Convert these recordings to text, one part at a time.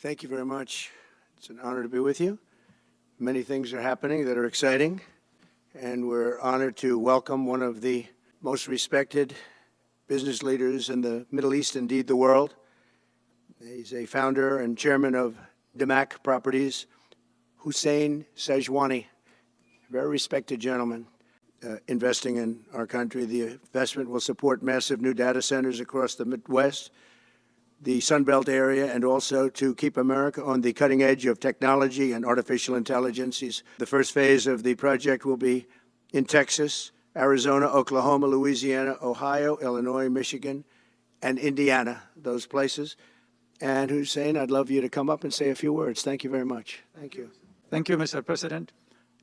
Thank you very much. It's an honor to be with you. Many things are happening that are exciting, and we're honored to welcome one of the most respected business leaders in the Middle East, indeed the world. He's a founder and chairman of Damac Properties, Hussein Sajwani, a very respected gentleman. Investing in our country. The investment will support massive new data centers across the Midwest, the Sun Belt area, and also to keep America on the cutting edge of technology and artificial intelligence. The first phase of the project will be in Texas, Arizona, Oklahoma, Louisiana, Ohio, Illinois, Michigan, and Indiana, those places. And Hussein, I'd love you to come up and say a few words. Thank you very much. Thank you. Thank you, Mr. President.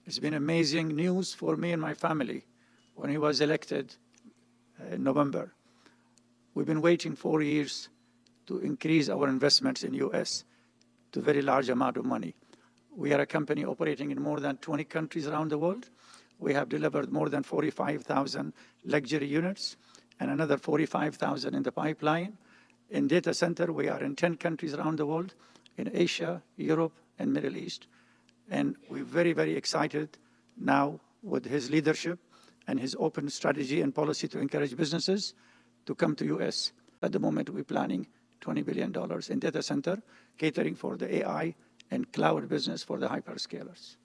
It's been amazing news for me and my family when he was elected in November. We've been waiting 4 years to increase our investments in U.S. to a very large amount of money. We are a company operating in more than 20 countries around the world. We have delivered more than 45,000 luxury units and another 45,000 in the pipeline. In data center, we are in 10 countries around the world, in Asia, Europe, and Middle East. And we're very, very excited now with his leadership and his open strategy and policy to encourage businesses to come to U.S. At the moment, we're planning $20 billion in data center, catering for the AI and cloud business for the hyperscalers.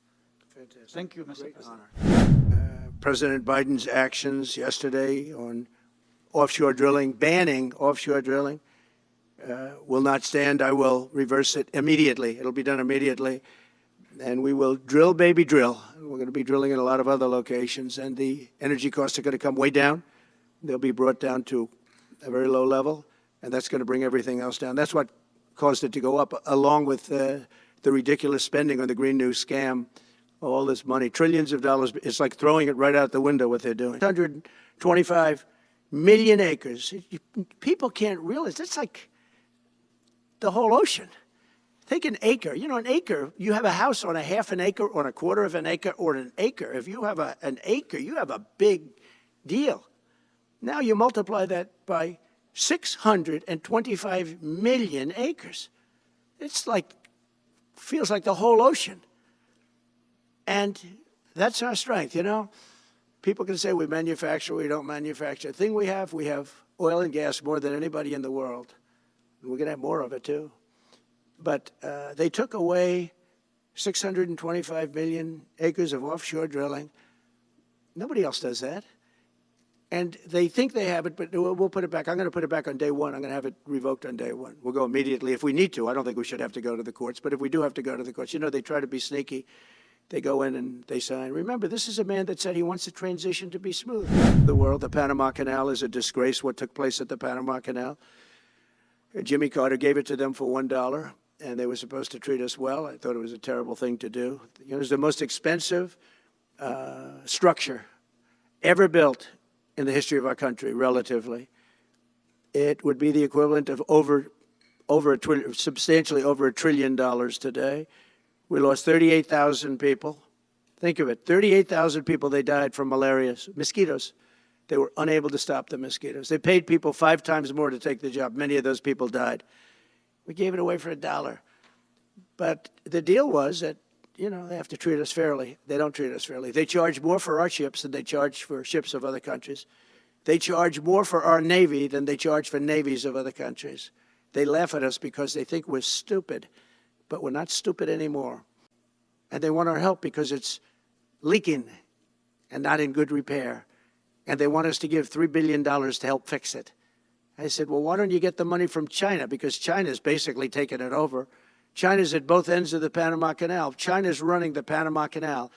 Fantastic. Thank you, Mr. President. President Biden's actions yesterday on offshore drilling, banning offshore drilling, will not stand. I will reverse it immediately. It'll be done immediately. And we will drill, baby, drill. We're going to be drilling in a lot of other locations, and the energy costs are going to come way down. They'll be brought down to a very low level, and that's going to bring everything else down. That's what caused it to go up, along with the ridiculous spending on the Green New scam, all this money, trillions of dollars. It's like throwing it right out the window, what they're doing. 125 million acres. People can't realize that's like the whole ocean. Take an acre. You know, an acre, you have a house on a half an acre, on a quarter of an acre, or an acre. If you have an acre, you have a big deal. Now you multiply that by 625 million acres. It's like, feels like the whole ocean. And that's our strength, you know. People can say we manufacture, we don't manufacture. The thing we have oil and gas more than anybody in the world. We're going to have more of it, too. But they took away 625 million acres of offshore drilling. Nobody else does that. And they think they have it, but we'll put it back. I'm going to put it back on day one. I'm going to have it revoked on day one. We'll go immediately if we need to. I don't think we should have to go to the courts. But if we do have to go to the courts, you know, they try to be sneaky. They go in and they sign. Remember, this is a man that said he wants the transition to be smooth. The world, the Panama Canal is a disgrace, what took place at the Panama Canal. Jimmy Carter gave it to them for $1. And they were supposed to treat us well. I thought it was a terrible thing to do. You know, it was the most expensive structure ever built in the history of our country, relatively. It would be the equivalent of substantially over $1 trillion today. We lost 38,000 people. Think of it, 38,000 people, they died from malaria, mosquitoes. They were unable to stop the mosquitoes. They paid people 5 times more to take the job. Many of those people died. We gave it away for $1. But the deal was that, you know, they have to treat us fairly. They don't treat us fairly. They charge more for our ships than they charge for ships of other countries. They charge more for our Navy than they charge for navies of other countries. They laugh at us because they think we're stupid, but we're not stupid anymore. And they want our help because it's leaking and not in good repair. And they want us to give $3 billion to help fix it. I said, well, why don't you get the money from China? Because China's basically taken it over. China's at both ends of the Panama Canal. China's running the Panama Canal.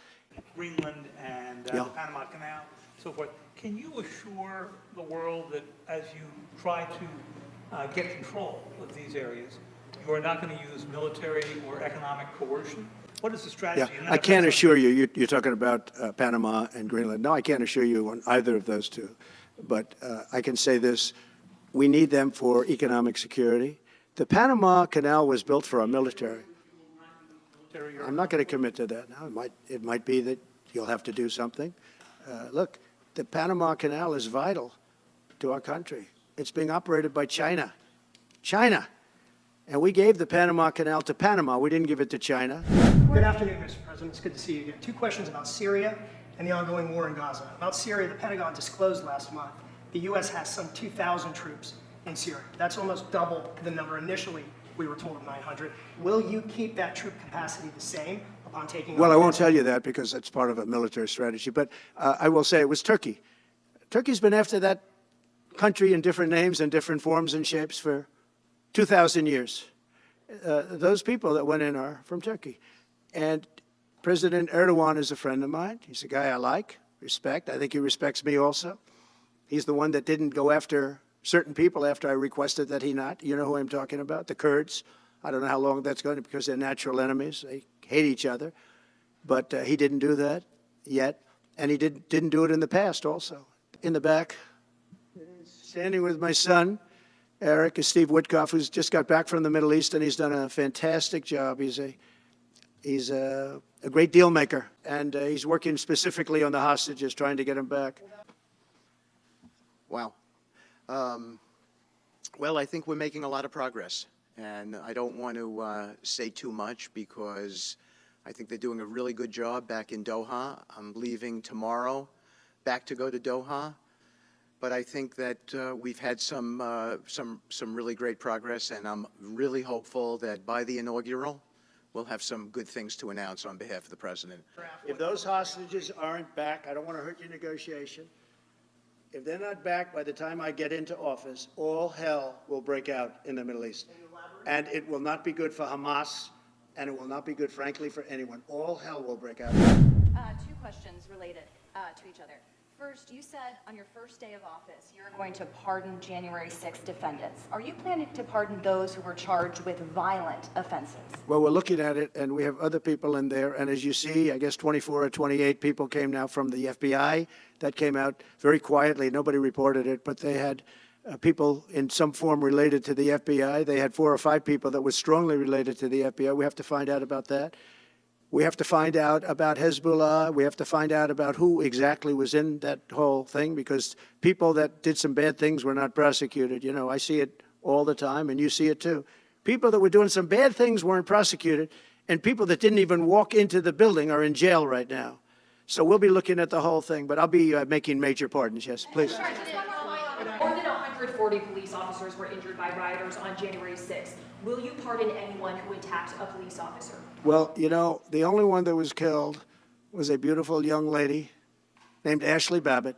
Greenland and the Panama Canal, so forth. Can you assure the world that as you try to get control of these areas, you are not going to use military or economic coercion? What is the strategy? Yeah, I can't assure you. You're talking about Panama and Greenland. No, I can't assure you on either of those two. But I can say this. We need them for economic security. The Panama Canal was built for our military. I'm not going to commit to that now. It might be that you'll have to do something. Look, the Panama Canal is vital to our country. It's being operated by China. China. And we gave the Panama Canal to Panama. We didn't give it to China. Good afternoon, Mr. President. It's good to see you again. Two questions about Syria and the ongoing war in Gaza. About Syria, the Pentagon disclosed last month the U.S. has some 2,000 troops in Syria. That's almost double the number initially we were told of 900. Will you keep that troop capacity the same upon taking Well, I over? won't tell you that because that's part of a military strategy. But I will say it was Turkey. Turkey's been after that country in different names and different forms and shapes for 2,000 years. Those people that went in are from Turkey. And President Erdogan is a friend of mine. He's a guy I like, respect. I think he respects me also. He's the one that didn't go after certain people after I requested that he not. You know who I'm talking about, the Kurds. I don't know how long that's going to, because they're natural enemies. They hate each other. But he didn't do that yet. And he didn't do it in the past also. In the back, standing with my son, Eric, is Steve Witkoff, who's just got back from the Middle East, and he's done a fantastic job. He's a great deal maker, and he's working specifically on the hostages, trying to get them back. Wow. Well, I think we're making a lot of progress, and I don't want to say too much because I think they're doing a really good job back in Doha. I'm leaving tomorrow back to go to Doha. But I think that we've had some really great progress, and I'm really hopeful that by the inaugural, we'll have some good things to announce on behalf of the President. If those hostages aren't back, I don't want to hurt your negotiation. If they're not back by the time I get into office, all hell will break out in the Middle East. And it will not be good for Hamas, and it will not be good, frankly, for anyone. All hell will break out. Two questions related to each other. First, you said on your first day of office you're going to pardon January 6th defendants. Are you planning to pardon those who were charged with violent offenses? Well, we're looking at it, and we have other people in there. And as you see, I guess 24 or 28 people came now from the FBI. That came out very quietly. Nobody reported it, but they had people in some form related to the FBI. They had 4 or 5 people that were strongly related to the FBI. We have to find out about that. We have to find out about Hezbollah. We have to find out about who exactly was in that whole thing, because people that did some bad things were not prosecuted. You know, I see it all the time, and you see it too. People that were doing some bad things weren't prosecuted, and people that didn't even walk into the building are in jail right now. So we'll be looking at the whole thing, but I'll be making major pardons. Yes, please. More than 140 police officers were injured by rioters on January 6th. Will you pardon anyone who attacked a police officer? Well, you know, the only one that was killed was a beautiful young lady named Ashley Babbitt.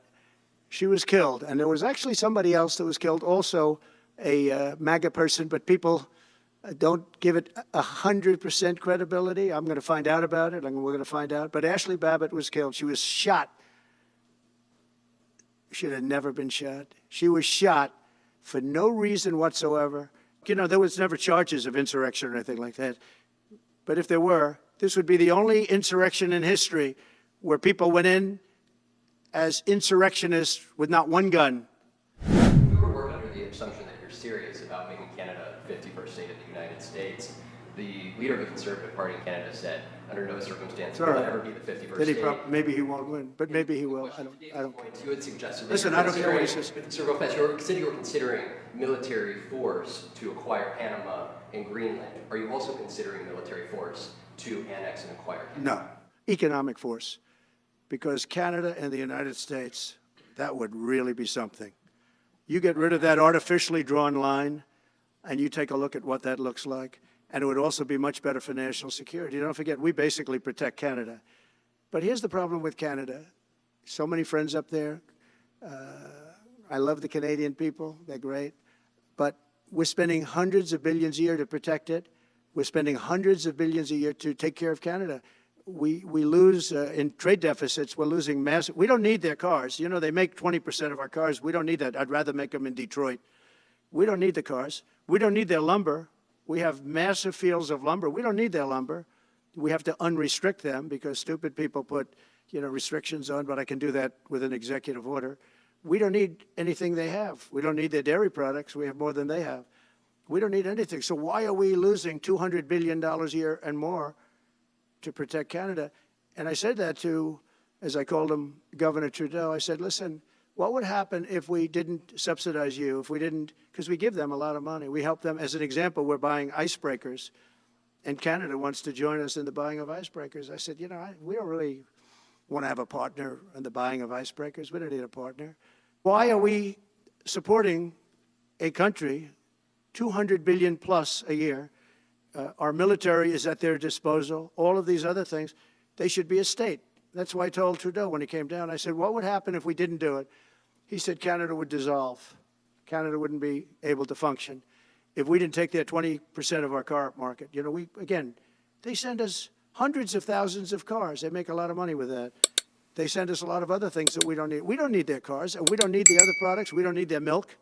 She was killed, and there was actually somebody else that was killed, also a MAGA person, but people don't give it 100% credibility. I'm going to find out about it, and we're going to find out. But Ashley Babbitt was killed. She was shot. Should have never been shot. She was shot for no reason whatsoever. You know, there was never charges of insurrection or anything like that. But if there were, this would be the only insurrection in history where people went in as insurrectionists with not one gun. If we were to work under the assumption that you're serious about making Canada the 51st state of the United States, the leader of the Conservative Party in Canada said, under no circumstance will it ever be the 51st state. Maybe he won't win, but maybe he will. I don't. You had suggested Listen, I don't care what he says. Sir Lopez, you said you were considering military force to acquire Panama and Greenland. Are you also considering military force to annex and acquire Canada? No, economic force, because Canada and the United States, that would really be something. You get rid of that artificially drawn line, and you take a look at what that looks like. And it would also be much better for national security. Don't forget, we basically protect Canada. But here's the problem with Canada. So many friends up there. I love the Canadian people. They're great. But we're spending hundreds of billions a year to protect it. We're spending hundreds of billions a year to take care of Canada. We lose in trade deficits. We're losing massive. We don't need their cars. You know, they make 20% of our cars. We don't need that. I'd rather make them in Detroit. We don't need the cars. We don't need their lumber. We have massive fields of lumber. We don't need their lumber. We have to unrestrict them because stupid people put, you know, restrictions on, but I can do that with an executive order. We don't need anything they have. We don't need their dairy products. We have more than they have. We don't need anything. So why are we losing $200 billion a year and more to protect Canada? And I said that to, as I called him, Governor Trudeau. I said, listen, what would happen if we didn't subsidize you, if we didn't, because we give them a lot of money. We help them. As an example, we're buying icebreakers, and Canada wants to join us in the buying of icebreakers. I said, you know, we don't really want to have a partner in the buying of icebreakers. We don't need a partner. Why are we supporting a country, 200 billion plus a year? Our military is at their disposal. All of these other things, they should be a state. That's why I told Trudeau when he came down, I said, what would happen if we didn't do it? He said Canada would dissolve. Canada wouldn't be able to function if we didn't take their 20% of our car market. You know, again, they send us hundreds of thousands of cars. They make a lot of money with that. They send us a lot of other things that we don't need. We don't need their cars, and we don't need the other products. We don't need their milk.